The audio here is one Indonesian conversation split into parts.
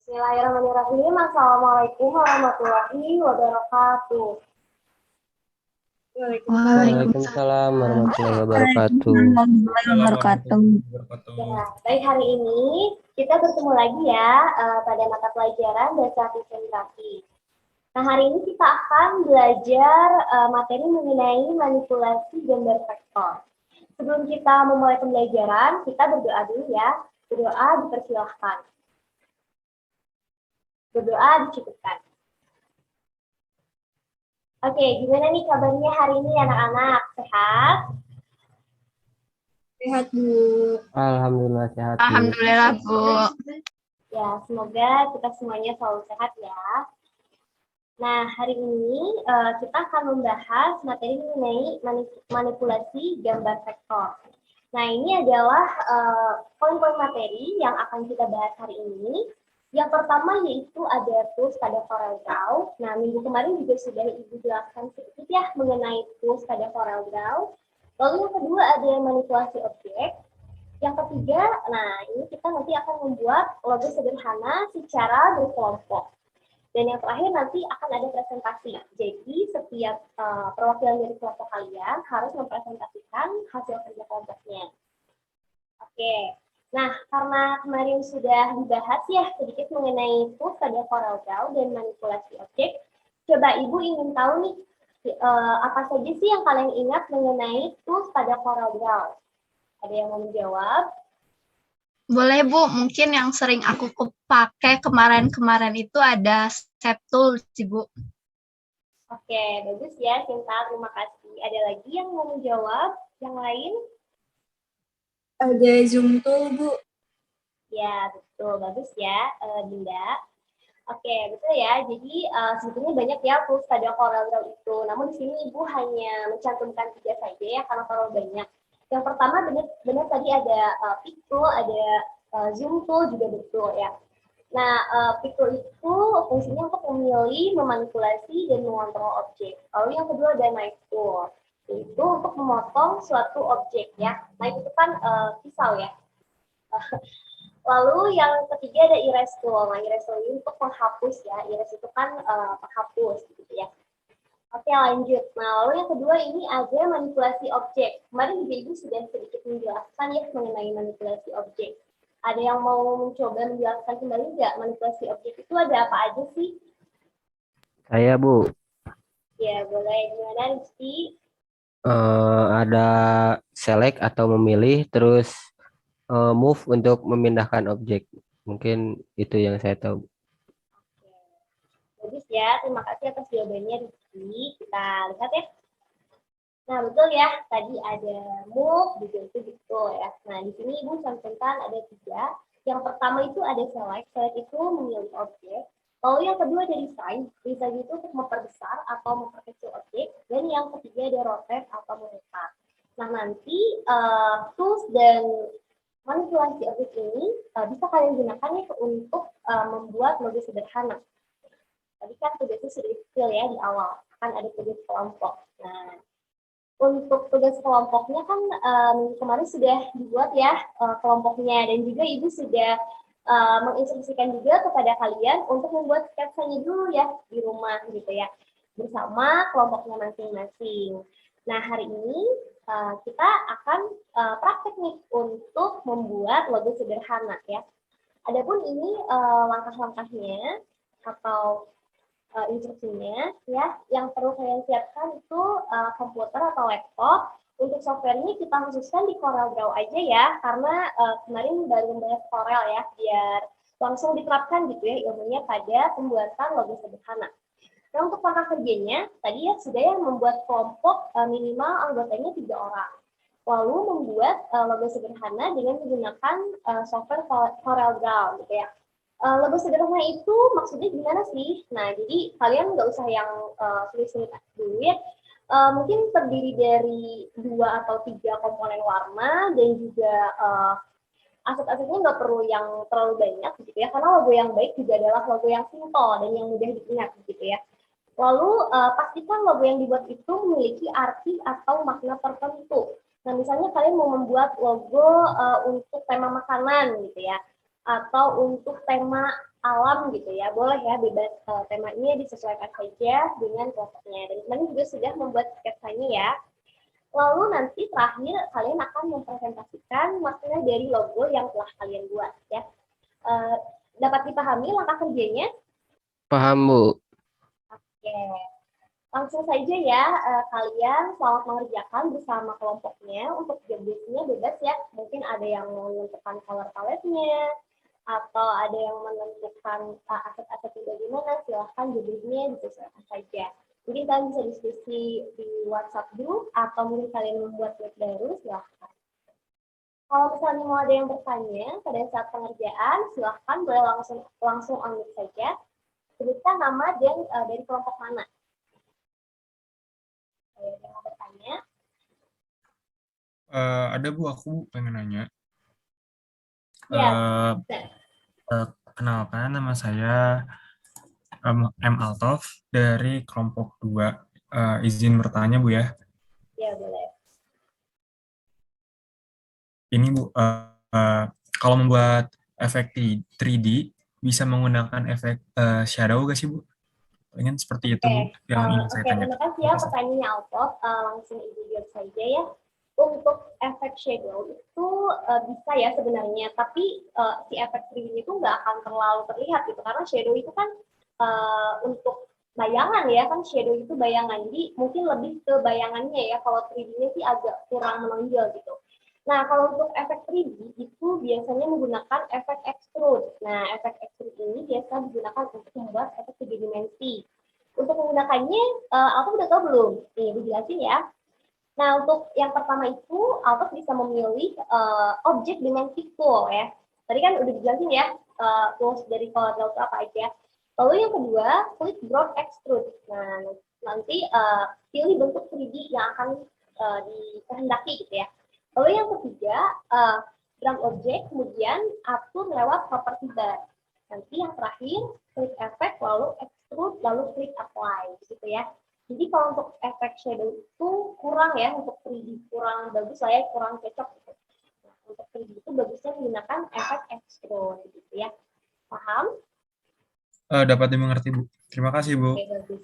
Bismillahirrahmanirrahim. Assalamualaikum warahmatullahi wabarakatuh. Waalaikumsalam warahmatullahi wabarakatuh. Warahmatullahi wabarakatuh. Ya, baik, hari ini kita bertemu lagi ya pada mata pelajaran dasar desentrasi. Nah, hari ini kita akan belajar materi mengenai manipulasi gambar vektor. Sebelum kita memulai pembelajaran, kita berdoa dulu ya. Berdoa dipersilahkan. Berdoa dicukupkan. Oke, gimana nih kabarnya hari ini anak-anak? Sehat? Sehat, Bu. Alhamdulillah sehat. Alhamdulillah, Bu. Ya, semoga kita semuanya selalu sehat ya. Nah, hari ini kita akan membahas materi mengenai manipulasi gambar vektor. Nah, ini adalah poin-poin materi yang akan kita bahas hari ini. Yang pertama yaitu ada tools pada CorelDRAW. Nah, minggu kemarin juga sudah Ibu jelaskan sedikit ya mengenai tools pada CorelDRAW. Lalu yang kedua ada manipulasi objek. Yang ketiga, nah ini kita nanti akan membuat logo sederhana secara berkelompok. Dan yang terakhir nanti akan ada presentasi. Jadi setiap perwakilan dari kelompok kalian harus mempresentasikan hasil kerja kelompoknya. Oke. Nah, karena kemarin sudah dibahas ya sedikit mengenai tools pada CorelDRAW dan manipulasi objek, coba Ibu ingin tahu nih, apa saja sih yang kalian ingat mengenai tools pada CorelDRAW? Ada yang mau menjawab? Boleh, Bu. Mungkin yang sering aku pakai kemarin-kemarin itu ada Step Tool, sih, Bu. Oke, bagus ya, Cinta. Terima kasih. Ada lagi yang mau menjawab? Yang lain? Ada Zoom Tool, Bu. Ya, betul. Bagus ya, Dinda. Oke, betul ya. Jadi sebetulnya banyak ya tools pada CorelDRAW itu. Namun di sini Ibu hanya mencantumkan 3 saja ya, karena terlalu banyak. Yang pertama benar tadi ada Pick Tool, ada Zoom Tool juga betul ya. Nah, Pick Tool itu fungsinya untuk memilih, memanipulasi, dan mengontrol objek. Lalu yang kedua ada Knife Tool, yaitu untuk memotong suatu objek ya. Nah, itu kan pisau ya. Lalu yang ketiga ada erase tool. Nah, erase tool ini untuk menghapus ya. Erase itu kan penghapus gitu ya. Oke, lanjut. Nah, lalu yang kedua ini ada manipulasi objek. Kemarin juga Ibu sudah sedikit menjelaskan ya mengenai manipulasi objek. Ada yang mau mencoba menjelaskan kembali nggak manipulasi objek itu ada apa aja sih? Saya Bu, Ya, boleh. Gimana, Rizky? ada select atau memilih, terus move untuk memindahkan objek. Mungkin itu yang saya tahu. Bagus ya, terima kasih atas jawabannya Rizky. Kita lihat ya. Nah, betul ya, tadi ada move, juga itu betul ya. Nah, di sini Ibu cantumkan ada 3. Yang pertama itu ada select. Select itu memilih objek. Lalu yang kedua ada resize. Resize itu untuk memperbesar atau memperkecil objek. Dan yang ketiga ada rotate atau memutar. Nah, nanti tools dan manipulasi objek ini bisa kalian gunakan ya untuk membuat logo sederhana. Tadi kan tugasnya sudah detail ya di awal. Akan ada tugas kelompok. Nah, untuk tugas kelompoknya kan kemarin sudah dibuat ya kelompoknya, dan juga Ibu sudah menginstruksikan juga kepada kalian untuk membuat sketsanya dulu ya di rumah gitu ya, bersama kelompoknya masing-masing. Nah, hari ini kita akan praktek nih untuk membuat logo sederhana ya. Adapun ini langkah-langkahnya atau instruksinya ya, yang perlu kalian siapkan itu komputer atau laptop. Untuk softwarenya kita khususkan di CorelDRAW aja ya, karena kemarin baru membahas Corel ya, biar langsung diterapkan gitu ya ilmunya pada pembuatan logo sederhana. Nah, untuk langkah kerjanya tadi ya sudah ya, membuat kelompok minimal anggotanya 3 orang. Lalu membuat logo sederhana dengan menggunakan software CorelDRAW gitu ya. Logo sederhana itu maksudnya gimana sih? Nah, jadi kalian nggak usah yang sulit-sulit dulu ya. Mungkin terdiri dari 2 atau 3 komponen warna, dan juga aset-asetnya nggak perlu yang terlalu banyak gitu ya, karena logo yang baik juga adalah logo yang simple dan yang mudah diingat gitu ya. Lalu pastikan logo yang dibuat itu memiliki arti atau makna tertentu. Nah, misalnya kalian mau membuat logo untuk tema makanan gitu ya. atau untuk tema alam gitu ya, boleh ya, bebas, temanya disesuaikan saja dengan kelompoknya. Dan kalian juga sudah membuat sketsanya ya. Lalu nanti terakhir kalian akan mempresentasikan makna dari logo yang telah kalian buat ya. Dapat dipahami langkah kerjanya? Paham, Bu. Oke. Langsung saja ya, kalian selamat mengerjakan bersama kelompoknya. Untuk job desk-nya bebas ya. Mungkin ada yang menentukan color palette-nya, atau ada yang menentukan aset-asetnya bagaimana, silahkan job desk-nya disesuaikan saja. Mungkin kalian bisa diskusi di WhatsApp group, atau mungkin kalian membuat web baru, silahkan. Kalau misalnya mau ada yang bertanya pada saat pengerjaan, silahkan boleh langsung unmute saja. Sebutkan nama dan dari kelompok mana. Yang mau bertanya? Ada Bu, aku pengen nanya. Ya, Kenalkan, nama saya M. Altof dari kelompok 2. Izin bertanya Bu ya. ya boleh. Ini Bu, kalau membuat efek 3D bisa menggunakan efek shadow gak sih Bu? Pengen seperti itu Bu, yang ingin saya Oke, tanyakan. terima kasih ya pertanyaannya Alpot. Langsung Ibu jawab saja ya. Untuk efek shadow itu bisa ya sebenarnya, tapi si efek 3D itu nggak akan terlalu terlihat gitu, karena shadow itu kan untuk bayangan ya, kan shadow itu bayangan, jadi mungkin lebih ke bayangannya ya, kalau 3D-nya sih agak kurang menonjol gitu. Nah, kalau untuk efek 3D itu biasanya menggunakan efek extrude. Nah, efek extrude ini biasa digunakan untuk membuat efek 3 dimensi. Untuk menggunakannya, aku udah tahu belum? Nih, dijelasin ya. Nah, untuk yang pertama itu, Alpha bisa memilih objek dimensi tool ya. Tadi kan udah dijelasin ya, tools dari CorelDRAW itu apa aja. Lalu yang kedua, klik Broad Extrude. Nah, nanti pilih bentuk 3D yang akan dikehendaki gitu ya. Lalu yang ketiga, drag objek, kemudian atur lewat property bar. Nanti yang terakhir, klik efek, lalu extrude, lalu klik apply gitu ya. Jadi kalau untuk efek shadow itu kurang ya, untuk 3D kurang bagus lah ya, kurang cocok gitu. Nah, untuk 3D itu bagusnya menggunakan efek extrude gitu ya. Paham? Dapat dimengerti Bu. Terima kasih Bu. Oke, bagus.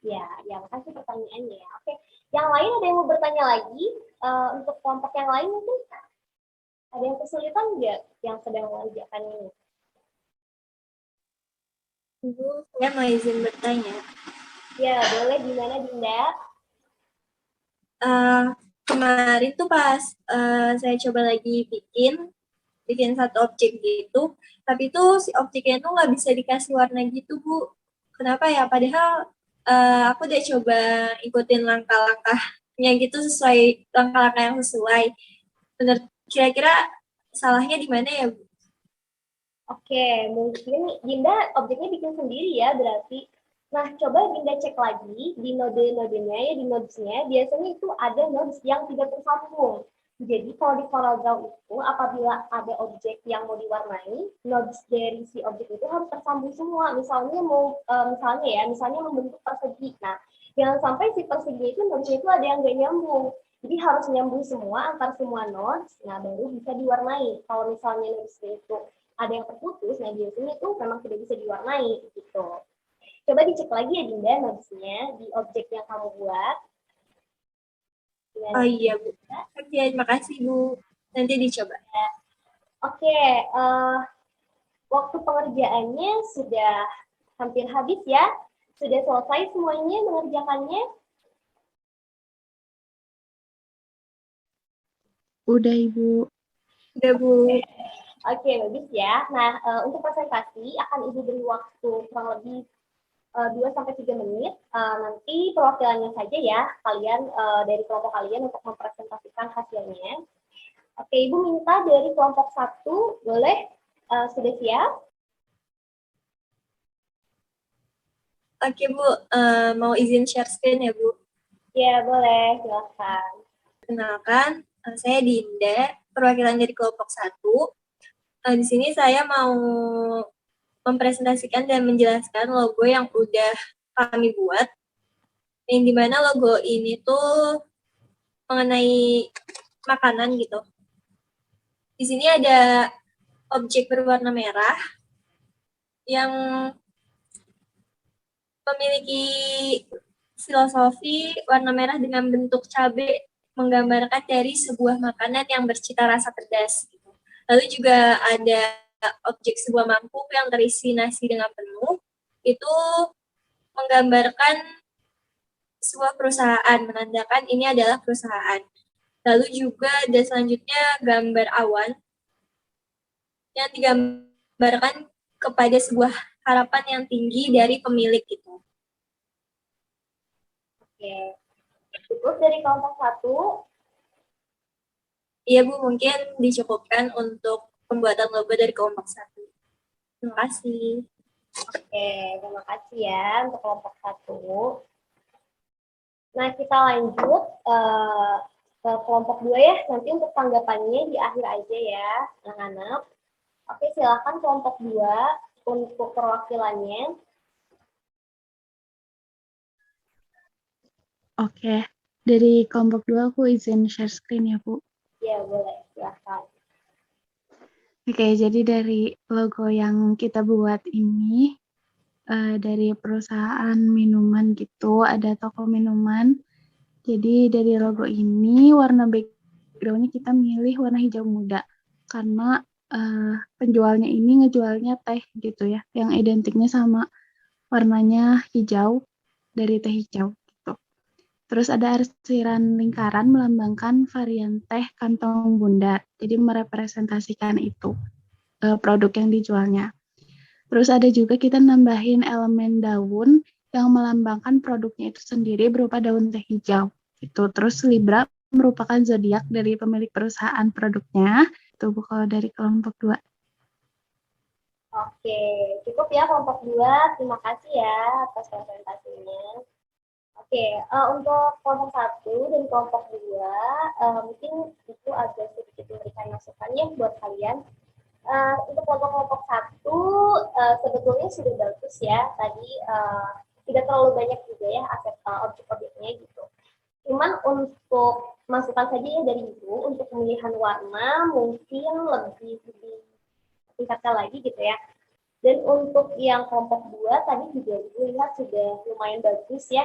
Ya, makasih pertanyaannya ya. Oke, yang lain ada yang mau bertanya lagi? Untuk kelompok yang lain mungkin ada yang kesulitan nggak yang sedang mengerjakan ini? Bu, saya mau izin bertanya. Ya, boleh. Gimana, Dinda? Kemarin tuh pas saya coba lagi bikin satu objek gitu, tapi tuh si objeknya tuh nggak bisa dikasih warna gitu, Bu. Kenapa ya? Padahal aku udah coba ikutin langkah-langkahnya gitu, sesuai langkah-langkah yang sesuai. Bener, kira-kira salahnya di mana ya, Bu? Oke, mungkin Dinda objeknya bikin sendiri ya berarti. Nah, coba Dinda cek lagi di node-nodenya ya, di nodesnya, biasanya itu ada nodes yang tidak tersambung. Jadi kalau di CorelDRAW itu, apabila ada objek yang mau diwarnai, nodes dari si objek itu harus tersambung semua. Misalnya misalnya membentuk persegi. Nah, jangan sampai si persegi itu nodesnya itu ada yang nggak nyambung. Jadi harus nyambung semua antar semua nodes, nah baru bisa diwarnai. Kalau misalnya nodesnya itu ada yang terputus, nah biasanya itu memang tidak bisa diwarnai gitu. Coba dicek lagi ya Dinda nodesnya di objek yang kamu buat. Oh iya, Bu. Oke, terima kasih, Bu. Nanti dicoba. Oke, waktu pengerjaannya sudah hampir habis ya. Sudah selesai semuanya mengerjakannya? Udah, Ibu. Udah, Bu. Oke, bagus ya. Nah, untuk presentasi akan Ibu beri waktu kurang lebih 2-3 menit. Nanti perwakilannya saja ya, kalian dari kelompok kalian untuk mempresentasikan hasilnya. Oke, Ibu minta dari kelompok 1, boleh? Sudah siap? Oke, Bu. Mau izin share screen ya, Bu? Ya, boleh. Silakan. Kenalkan, saya Dinda, perwakilan dari kelompok 1. Di sini saya mau mempresentasikan dan menjelaskan logo yang udah kami buat, yang dimana logo ini tuh mengenai makanan gitu. Di sini ada objek berwarna merah yang memiliki filosofi warna merah dengan bentuk cabai menggambarkan dari sebuah makanan yang bercita rasa pedas. Gitu. Lalu juga ada objek sebuah mangkuk yang terisi nasi dengan penuh, itu menggambarkan sebuah perusahaan, menandakan ini adalah perusahaan. Lalu juga ada selanjutnya gambar awan yang digambarkan kepada sebuah harapan yang tinggi dari pemilik itu. Oke. Cukup dari kelompok 1. Iya Bu, mungkin dicukupkan untuk pembuatan logo dari kelompok 1. Terima kasih. Oke, terima kasih ya untuk kelompok 1. Nah, kita lanjut ke kelompok 2 ya. Nanti untuk tanggapannya di akhir aja ya, anak-anak. Oke, silakan kelompok 2 untuk perwakilannya. Oke, dari kelompok 2 aku izin share screen ya, Bu. Ya, boleh. Silakan. Oke, jadi dari logo yang kita buat ini, dari perusahaan minuman gitu, ada toko minuman. Jadi dari logo ini, warna background-nya kita milih warna hijau muda. Karena penjualnya ini ngejualnya teh gitu ya, yang identiknya sama warnanya hijau dari teh hijau. Terus ada arsiran lingkaran melambangkan varian teh kantong bundar. Jadi merepresentasikan itu produk yang dijualnya. Terus ada juga kita nambahin elemen daun yang melambangkan produknya itu sendiri berupa daun teh hijau. Itu. Terus Libra merupakan zodiak dari pemilik perusahaan produknya. Itu kalau dari kelompok 2. Oke, cukup ya kelompok 2. Terima kasih ya atas presentasinya. Oke, untuk kelompok 1 dan kelompok 2, mungkin itu agak sedikit memberikan masukan ya buat kalian. Untuk kelompok 1, sebetulnya sudah bagus ya. Tadi tidak terlalu banyak juga ya objek-objeknya gitu. Cuman untuk masukan saja ya dari Ibu, untuk pemilihan warna mungkin lebih ditingkatkan lagi gitu ya. Dan untuk yang kelompok 2 tadi juga Ibu lihat sudah lumayan bagus ya.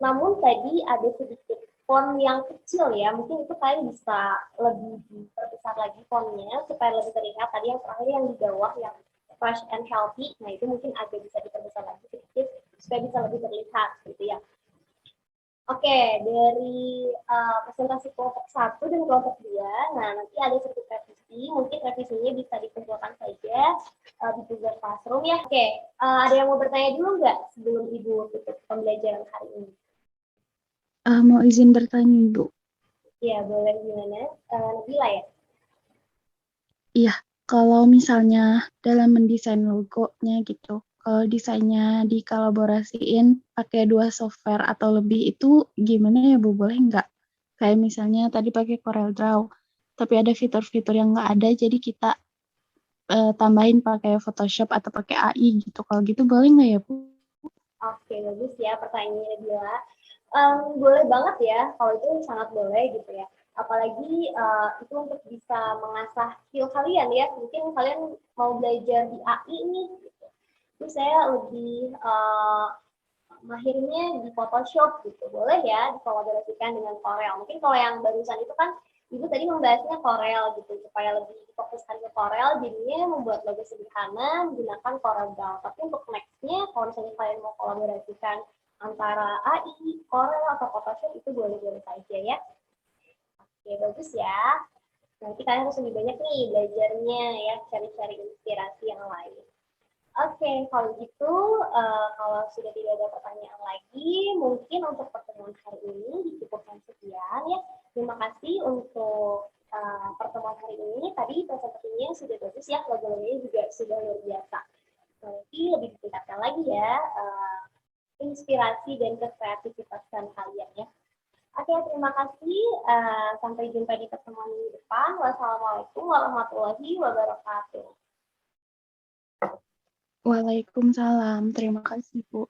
Namun tadi ada sedikit font yang kecil ya, mungkin itu kalian bisa lebih diperbesar lagi fontnya supaya lebih terlihat. Tadi yang terakhir yang di bawah yang fresh and healthy, nah itu mungkin agak bisa diperbesar lagi sedikit supaya bisa lebih terlihat gitu ya. Oke, dari presentasi kelompok 1 dan kelompok 2, nah nanti ada satu revisi, mungkin revisinya bisa dikumpulkan saja di Google Classroom ya. Oke, ada yang mau bertanya dulu nggak sebelum Ibu tutup pembelajaran hari ini? Mau izin bertanya, Ibu? Iya, boleh gimana? Nabila ya? Iya, kalau misalnya dalam mendesain logonya gitu, kalau desainnya dikolaborasiin pakai 2 software atau lebih itu gimana ya Bu? Boleh nggak? Kayak misalnya tadi pakai CorelDRAW, tapi ada fitur-fitur yang nggak ada, jadi kita tambahin pakai Photoshop atau pakai AI gitu. Kalau gitu boleh nggak ya Bu? Oke, bagus ya pertanyaannya Nabila. Boleh banget ya, kalau itu sangat boleh gitu ya. Apalagi itu untuk bisa mengasah skill kalian ya. Mungkin kalian mau belajar di AI nih, gitu. Terus saya lebih mahirnya di Photoshop gitu. Boleh ya dikolaborasikan dengan Corel. Mungkin kalau yang barusan itu kan Ibu tadi membahasnya Corel gitu, supaya lebih difokuskan ke Corel, jadinya membuat logo sederhana menggunakan CorelDRAW. Tapi untuk next-nya, kalau misalnya kalian mau kolaborasikan antara AI, Corel, atau Photoshop, itu boleh-boleh saja ya. Oke, bagus ya. Nanti kalian harus lebih banyak nih belajarnya ya, cari-cari inspirasi yang lain. Oke, kalau gitu, kalau sudah tidak ada pertanyaan lagi, mungkin untuk pertemuan hari ini dicukupkan sekian ya. Terima kasih untuk pertemuan hari ini. Tadi presentasinya sudah bagus ya, logo-logonya juga sudah luar biasa. Nanti lebih ditingkatkan lagi ya inspirasi dan kreativitasan kalian ya. Oke, terima kasih. Sampai jumpa di pertemuan minggu depan. Wassalamualaikum warahmatullahi wabarakatuh. Waalaikumsalam. Terima kasih Bu.